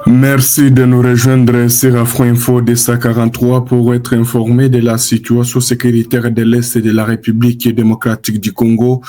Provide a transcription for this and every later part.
Merci de nous rejoindre sur Afro Info de 43 pour être informé de la situation sécuritaire de l'Est de la République démocratique du Congo.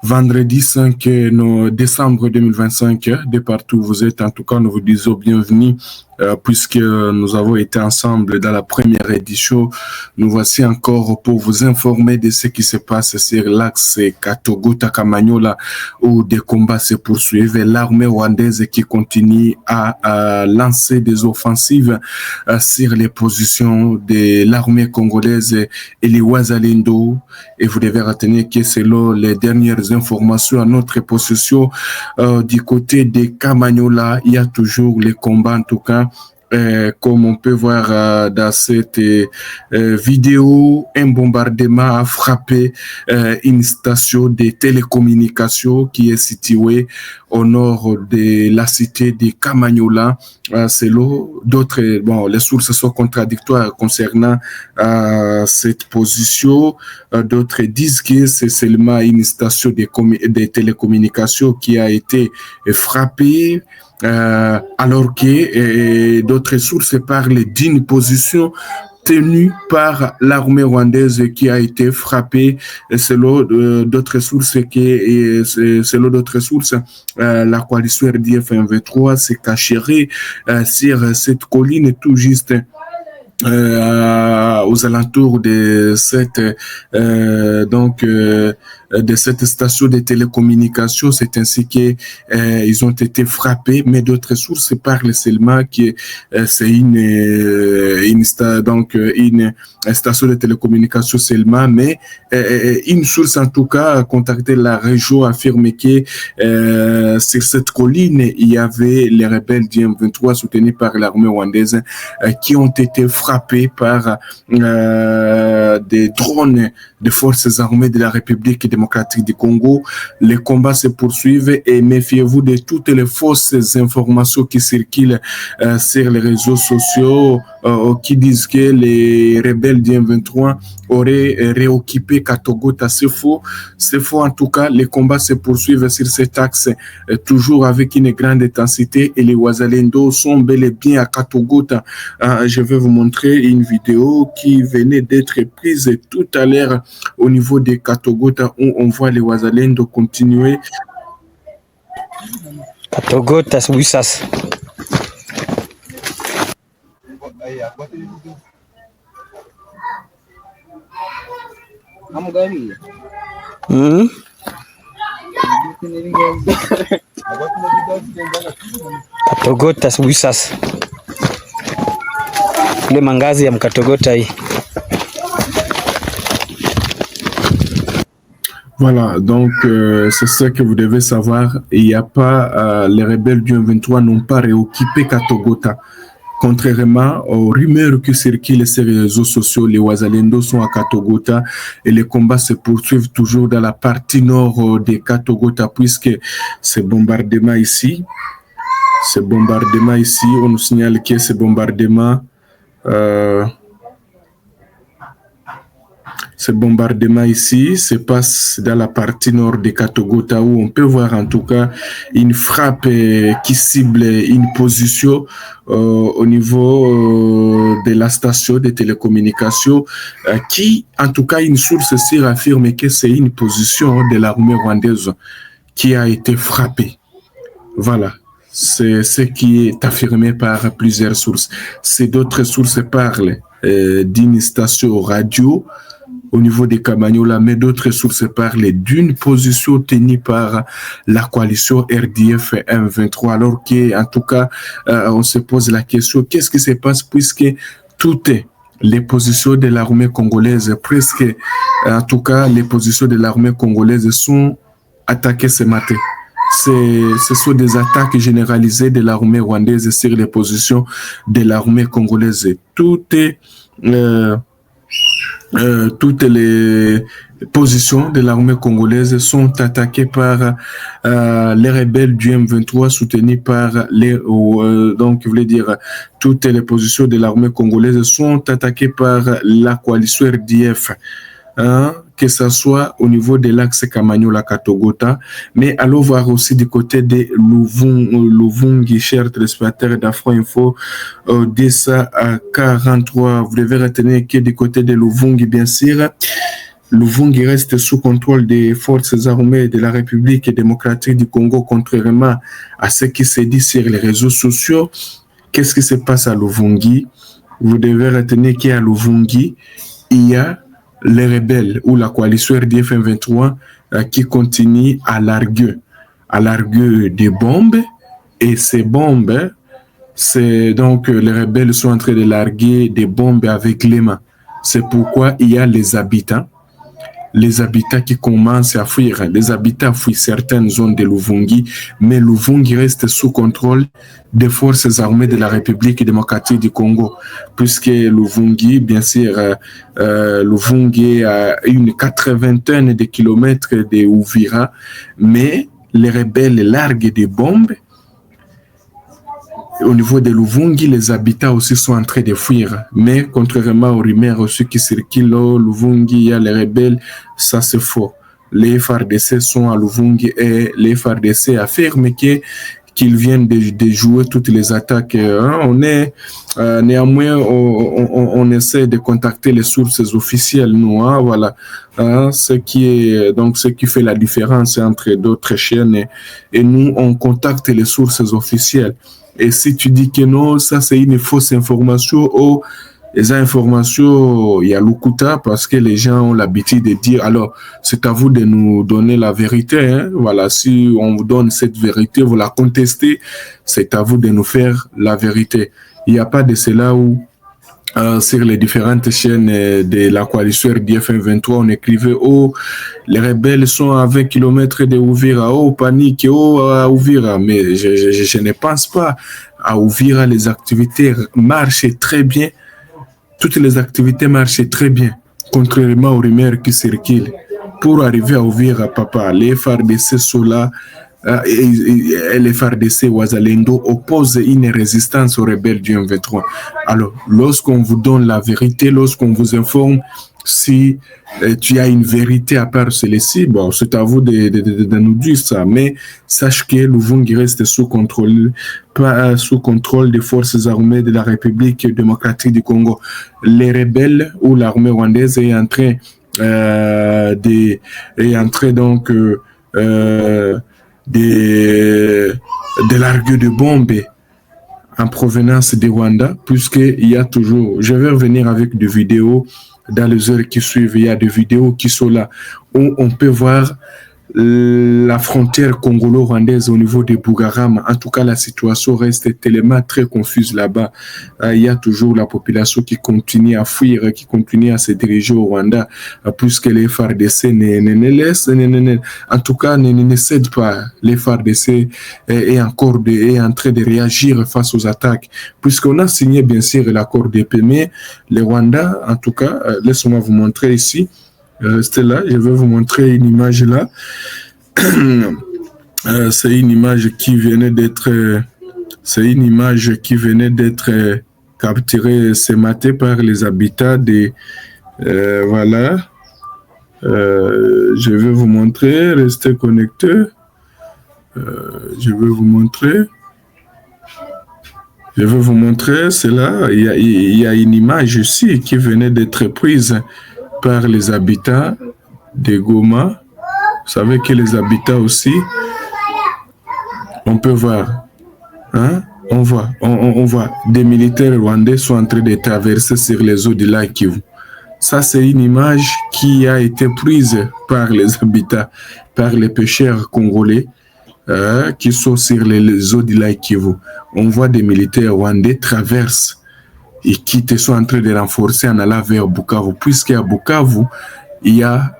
Vendredi 5 décembre 2025, de partout où vous êtes, en tout cas, nous vous disons bienvenue. Puisque nous avons été ensemble dans la première édition, nous voici encore pour vous informer de ce qui se passe sur l'axe Katogota-Kamanyola où des combats se poursuivent. L'armée rwandaise qui continue à lancer des offensives sur les positions de l'armée congolaise et les Wazalendo. Et vous devez retenir que selon les dernières informations à notre possession, du côté de Kamanyola, il y a toujours les combats en tout cas. Comme on peut voir dans cette vidéo, un bombardement a frappé une station de télécommunications qui est située au nord de la cité de Kamanyola. Selon d'autres, les sources sont contradictoires concernant cette position. D'autres disent que c'est seulement une station de télécommunications qui a été frappée. Alors que d'autres sources parlent d'une position tenue par l'armée rwandaise qui a été frappée. Selon d'autres sources, la coalition RDF M23 se cacherait sur cette colline tout juste aux alentours de cette de cette station de télécommunications. C'est ainsi que ils ont été frappés, mais d'autres sources parlent seulement que c'est une station de télécommunications seulement, mais une source en tout cas a contacté la région, affirme que sur cette colline il y avait les rebelles du M23 soutenus par l'armée rwandaise qui ont été frappés par des drones des forces armées de la République démocratique du Congo. Les combats se poursuivent et méfiez-vous de toutes les fausses informations qui circulent sur les réseaux sociaux qui disent que les rebelles du M23 auraient réoccupé Katogota. C'est faux. C'est faux en tout cas. Les combats se poursuivent sur cet axe toujours avec une grande intensité et les Wazalendo sont bel et bien à Katogota. Je vais vous montrer une vidéo qui venait d'être prise tout à l'heure au niveau de Katogota où on voit les Wazalendo continuer. Katogota Wisas. Katogota Wisas. Ile mangazi ya Mkatogota hii. Voilà, donc c'est ça que vous devez savoir. Il n'y a pas, les rebelles du M23 n'ont pas réoccupé Katogota. Contrairement aux rumeurs qui circulent sur les réseaux sociaux, les Wazalendo sont à Katogota et les combats se poursuivent toujours dans la partie nord de Katogota puisque ce bombardement ici, on nous signale que ce bombardement ici se passe dans la partie nord de Katogota où on peut voir en tout cas une frappe qui cible une position au niveau de la station de télécommunications qui, en tout cas, une source sûre affirme que c'est une position de l'armée rwandaise qui a été frappée. Voilà. C'est ce qui est affirmé par plusieurs sources. Si d'autres sources parlent d'une station radio au niveau de Kamanyola, mais d'autres sources parlent d'une position tenue par la coalition RDF M23. Alors qu'en tout cas, on se pose la question, qu'est-ce qui se passe puisque toutes les positions de l'armée congolaise, presque, en tout cas, les positions de l'armée congolaise sont attaquées ce matin. Ce sont des attaques généralisées de l'armée rwandaise sur les positions de l'armée congolaise. Toutes les positions de l'armée congolaise sont attaquées par les rebelles du M23 soutenus par donc je voulais dire toutes les positions de l'armée congolaise sont attaquées par la coalition RDF que ce soit au niveau de l'axe Kamanyola-Katogota, mais allons voir aussi du côté de Luvungi, chers téléspectateurs d'Afro Info, DSA 43. Vous devez retenir que du côté de Luvungi, bien sûr, Luvungi reste sous contrôle des forces armées de la République démocratique du Congo, contrairement à ce qui se dit sur les réseaux sociaux. Qu'est-ce qui se passe à Luvungi? Vous devez retenir qu'à Luvungi, il y a les rebelles ou la coalition RDF 23 qui continue à larguer des bombes. Et ces bombes, c'est donc les rebelles sont en train de larguer des bombes avec les mains. C'est pourquoi il y a les habitants qui commencent à fuir. Les habitants fuient certaines zones de Luvungi, mais Luvungi reste sous contrôle des forces armées de la République démocratique du Congo, puisque Luvungi, bien sûr, Luvungi a une 80aine de kilomètres de Uvira, mais les rebelles larguent des bombes. Au niveau de Luvungi, les habitants aussi sont en train de fuir. Mais contrairement aux rumeurs aussi qui circulent, Luvungi, il y a les rebelles, ça c'est faux. Les FARDC sont à Luvungi et les FARDC affirment qu'ils viennent de jouer toutes les attaques. Néanmoins, on essaie de contacter les sources officielles, nous, voilà. Ce qui fait la différence entre d'autres chaînes et nous, on contacte les sources officielles. Et si tu dis que non, ça c'est une fausse information, les informations, il y a l'Ukuta parce que les gens ont l'habitude de dire, alors c'est à vous de nous donner la vérité. Hein? Voilà, si on vous donne cette vérité, vous la contestez, c'est à vous de nous faire la vérité. Il n'y a pas de cela où sur les différentes chaînes de la coalition RDF 23, on écrivait « Oh, les rebelles sont à 20 km de Uvira, oh, panique, oh, à Uvira ». Mais je ne pense pas. À Uvira, les activités marchent très bien. Toutes les activités marchent très bien, contrairement aux rumeurs qui circulent. Pour arriver à Uvira, papa, les FARDC sont là, et les FARDC Ouazalendo opposent une résistance aux rebelles du M23. Alors, lorsqu'on vous donne la vérité, lorsqu'on vous informe, si tu as une vérité à part celle-ci, bon, c'est à vous de nous dire ça. Mais sache que Luvungi reste sous contrôle des forces armées de la République démocratique du Congo. Les rebelles ou l'armée rwandaise est en train de larguer de bombes en provenance du Rwanda, puisqu'il y a toujours, je vais revenir avec des vidéos dans les heures qui suivent, il y a des vidéos qui sont là, où on peut voir la frontière congolo-rwandaise au niveau de Bugarama. En tout cas, la situation reste tellement très confuse là-bas. Il y a toujours la population qui continue à fuir, qui continue à se diriger au Rwanda, puisque les FARDC en tout cas, ne cèdent pas. Les FARDC est en train de réagir face aux attaques, puisqu'on a signé bien sûr l'accord de paix, mais le Rwanda, en tout cas, laissez-moi vous montrer ici. Restez là, je vais vous montrer une image là. C'est une image qui venait d'être capturée ce matin par les habitants de voilà. Je vais vous montrer, restez connectés. Je vais vous montrer, c'est là. Il y a une image ici qui venait d'être prise par les habitants de Goma. Vous savez que les habitants aussi, on peut voir, hein? On voit des militaires rwandais sont en train de traverser sur les eaux du lac Kivu. Ça, c'est une image qui a été prise par les habitants, par les pêcheurs congolais qui sont sur les eaux du lac Kivu. On voit des militaires rwandais traverser et qui sont en train de renforcer en allant vers Bukavu, puisqu'à Bukavu, il y a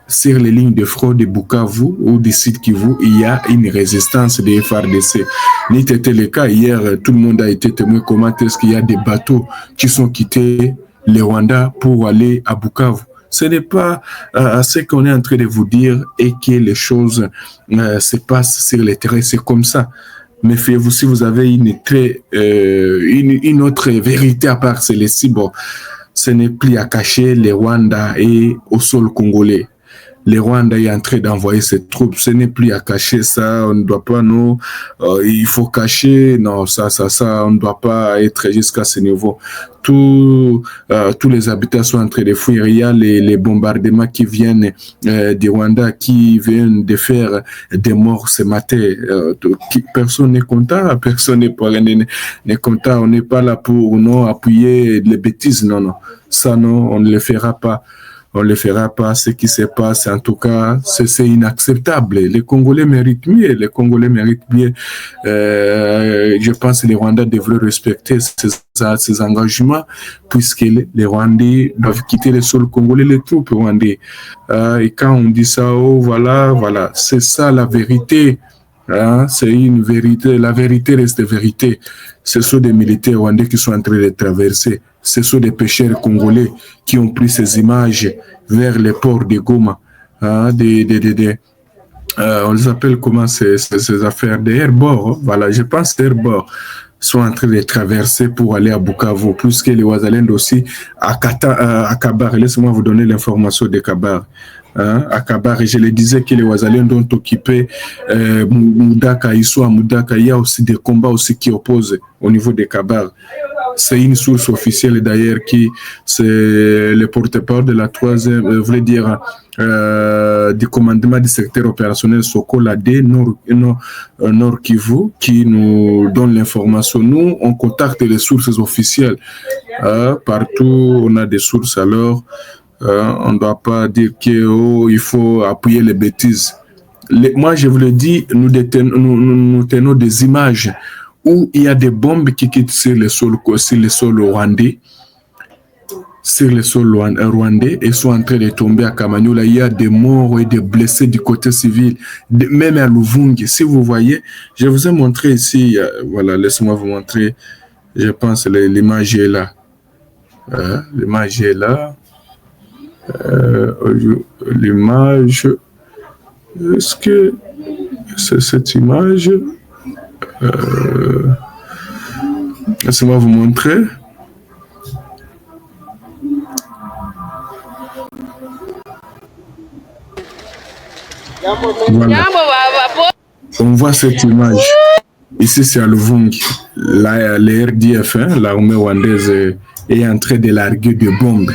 sur les lignes de front de Bukavu ou du site Kivu, il y a une résistance des FARDC. N'était le cas hier, tout le monde a été témoin comment est-ce qu'il y a des bateaux qui sont quittés le Rwanda pour aller à Bukavu. Ce n'est pas ce qu'on est en train de vous dire et que les choses se passent sur le terrain, c'est comme ça. Mais fiez-vous, si vous avez une autre vérité à part celle-ci, bon, ce n'est plus à cacher, le Rwanda est au sol congolais. Le Rwanda est en train d'envoyer ses troupes. Ce n'est plus à cacher ça. On ne doit pas, non. Il faut cacher. Non, ça, on ne doit pas être jusqu'à ce niveau. Tous les habitants sont en train de fuir. Il y a les bombardements qui viennent du Rwanda, qui viennent de faire des morts ce matin. Personne n'est content. Personne n'est content. On n'est pas là pour non appuyer les bêtises. Non, non. Ça, non, on ne le fera pas. On ne le fera pas. Ce qui se passe, en tout cas, c'est inacceptable. Les Congolais méritent mieux. Les Congolais méritent mieux. Je pense que les Rwandais devraient respecter ces engagements, puisque les Rwandais doivent quitter le sol congolais, les troupes rwandais. Et quand on dit ça, oh, voilà, c'est ça la vérité. C'est une vérité. La vérité reste vérité. Ce sont des militaires rwandais qui sont en train de traverser. Ce sont des pêcheurs congolais qui ont pris ces images vers les ports de Goma. On les appelle comment ces affaires des airbords. Voilà, je pense que les airbords sont en train de traverser pour aller à Bukavu, plus que les Ouazalènes aussi à Kabar. Laissez-moi vous donner l'information de Kabar. À Kabar, et je le disais que les Ouazalènes ont occupé Moudaka, Issoua, Moudaka. Il y a aussi des combats aussi qui opposent au niveau de Kabar. C'est une source officielle d'ailleurs qui, c'est le porte-parole de la troisième, voulait dire du commandement du secteur opérationnel Sokola D Nord Kivu, qui nous donne l'information. Nous, on contacte les sources officielles. Partout, on a des sources, alors on ne doit pas dire qu'il faut appuyer les bêtises. Moi, je vous le dis, nous tenons des images où il y a des bombes qui quittent sur le sol rwandais, et sont en train de tomber à Kamanyola. Il y a des morts et des blessés du côté civil, même à Luvungi. Si vous voyez, je vous ai montré ici, voilà, laissez-moi vous montrer, je pense l'image est là. L'image est là. L'image, est-ce que c'est cette image? Laissez-moi vous montrer. Voilà. On voit cette image. Ici, c'est à Luvungi. Les RDF, l'armée rwandaise, est en train de larguer des bombes.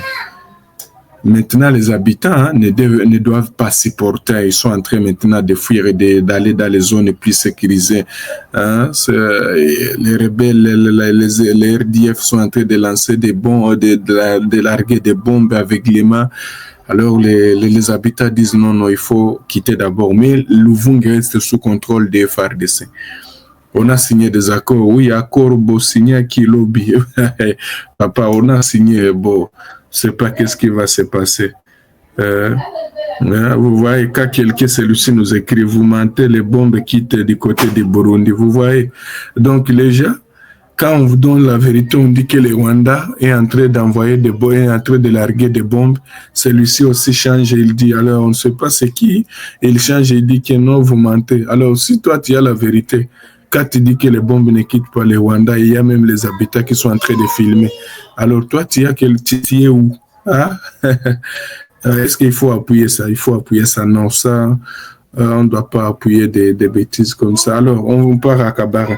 Maintenant, les habitants ne doivent pas supporter. Ils sont en train maintenant de fuir et d'aller dans les zones plus sécurisées. Les rebelles, les RDF sont en train de lancer des bombes, de larguer des bombes avec les mains. Alors, les habitants disent non, il faut quitter d'abord. Mais Luvungi reste sous contrôle des FARDC. On a signé des accords. Oui, accord beau signé à Kilobi. Papa, on a signé beau. Je ne sais pas qu'est-ce qui va se passer. Vous voyez, quand quelqu'un, celui-ci nous écrit, vous mentez, les bombes quittent du côté de Burundi. Vous voyez. Donc, les gens, quand on vous donne la vérité, on dit que le Rwanda est en train d'envoyer des bombes, est en train de larguer des bombes. Celui-ci aussi change et il dit, alors on ne sait pas c'est qui. Il change et il dit que non, vous mentez. Alors, si toi, tu as la vérité, quand tu dis que les bombes ne quittent pas le Rwanda, il y a même les habitants qui sont en train de filmer. Alors toi, tu es où? Est-ce qu'il faut appuyer ça? Il faut appuyer ça. Non, ça, on ne doit pas appuyer des bêtises comme ça. Alors, on part à Kabar.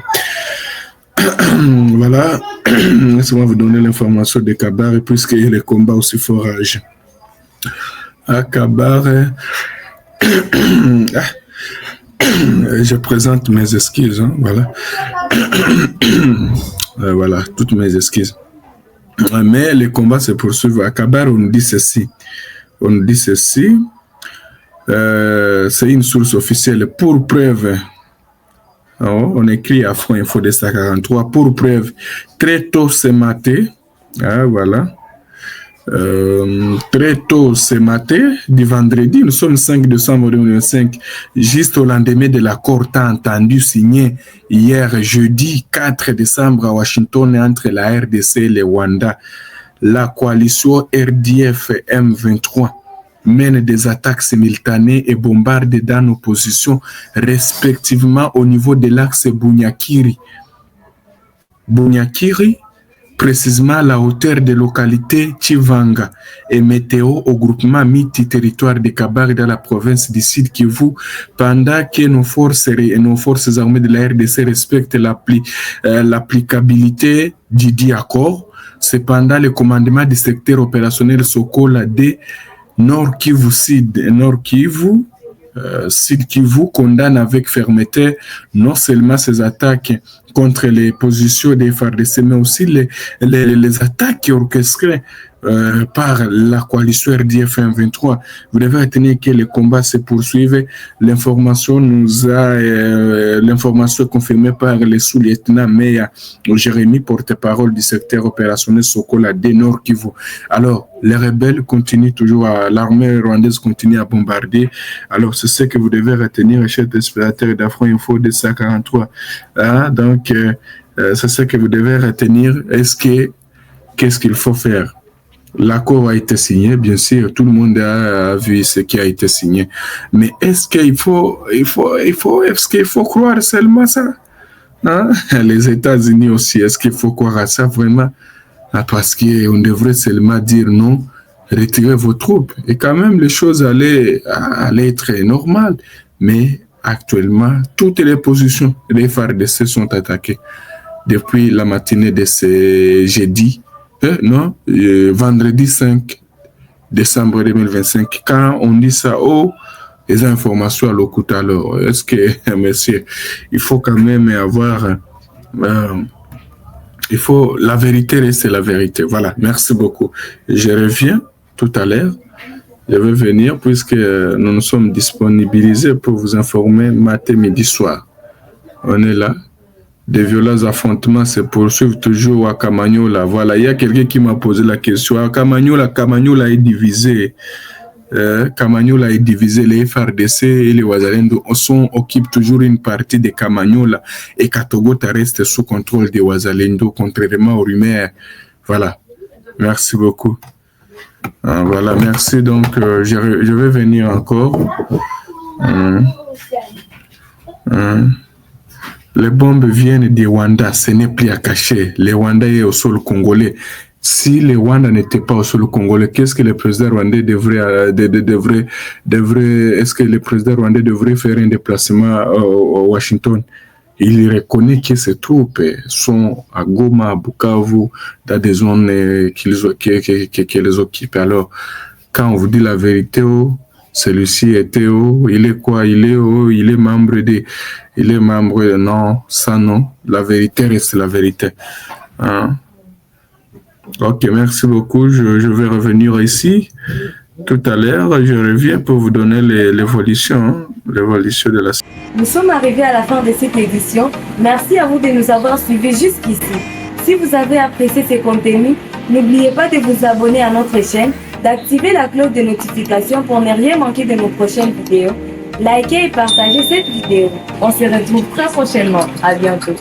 Voilà. Laissez-moi vous donner l'information de Kabar, puisqu'il y a les combats aussi forage. À Kabar, je présente mes excuses. Voilà. Voilà, toutes mes excuses. Mais les combats se poursuivent. À Kabar, on nous dit ceci. C'est une source officielle. Pour preuve, on écrit à Front Info de 143. Pour preuve, très tôt ce matin, voilà. Très tôt ce matin, du vendredi, nous sommes 5 décembre 2005, juste au lendemain de l'accord tant entendu signé hier jeudi 4 décembre à Washington entre la RDC et le Rwanda. La coalition RDF M23 mène des attaques simultanées et bombarde dans nos positions respectivement au niveau de l'axe Bunyakiri précisément à la hauteur des localités Chivanga et Météo au groupement Miti-Territoire de Kabari dans la province du Sud Kivu, pendant que nos forces armées de la RDC respectent l'applicabilité du dit accord. Cependant, le commandement du secteur opérationnel Sokola de Nord Kivu Sud et Nord Kivu Sud Kivu condamne avec fermeté non seulement ces attaques contre les positions des FARDC, mais aussi les attaques orchestrées par la coalition RDF 23. Vous devez retenir que les combats se poursuivent. L'information l'information est confirmée par le sous-lieutenant Meya Jérémy, porte-parole du secteur opérationnel Sokola de Nord Kivu. Alors, les rebelles continuent toujours, l'armée rwandaise continue à bombarder. Alors, c'est ce que vous devez retenir, chers téléspectateurs d'Afro Info 243. Donc, c'est ce que vous devez retenir. Qu'est-ce qu'il faut faire? L'accord a été signé, bien sûr, tout le monde a vu ce qui a été signé. Mais est-ce qu'il faut croire seulement ça? Les États-Unis aussi, est-ce qu'il faut croire à ça vraiment? Parce qu'on devrait seulement dire non, retirez vos troupes. Et quand même, les choses allaient être normales. Mais actuellement, toutes les positions des FARDC sont attaquées. Depuis la matinée de ce jeudi, vendredi 5 décembre 2025, quand on dit ça, les informations à l'occulté, alors, est-ce que, monsieur, il faut quand même avoir, la vérité reste la vérité. Voilà, merci beaucoup. Je reviens tout à l'heure. Je vais venir puisque nous nous sommes disponibilisés pour vous informer matin, midi, soir. On est là. Des violents affrontements se poursuivent toujours à Kamanyola. Voilà, il y a quelqu'un qui m'a posé la question. À Kamanyola est divisé. Kamanyola est divisé. Les FARDC et les Wazalendo occupent toujours une partie de Kamanyola. Et Katogota reste sous contrôle des Wazalendo, contrairement aux rumeurs. Voilà. Merci beaucoup. Voilà, merci. Donc, je vais venir encore. Les bombes viennent du Rwanda, ce n'est plus à cacher. Le Rwanda est au sol congolais. Si le Rwanda n'était pas au sol congolais, qu'est-ce que le président rwandais est-ce que le président rwandais devrait faire un déplacement à Washington? Il reconnaît que ces troupes sont à Goma, à Bukavu, dans des zones qu'ils occupent. Alors, quand on vous dit la vérité, celui-ci était il est quoi? Il est membre non, ça non. La vérité reste la vérité. Ok, merci beaucoup. Je vais revenir ici tout à l'heure. Je reviens pour vous donner l'évolution de la... Nous sommes arrivés à la fin de cette édition. Merci à vous de nous avoir suivis jusqu'ici. Si vous avez apprécié ces contenus, n'oubliez pas de vous abonner à notre chaîne, d'activer la cloche de notification pour ne rien manquer de nos prochaines vidéos. Likez et partagez cette vidéo. On se retrouve très prochainement. À bientôt.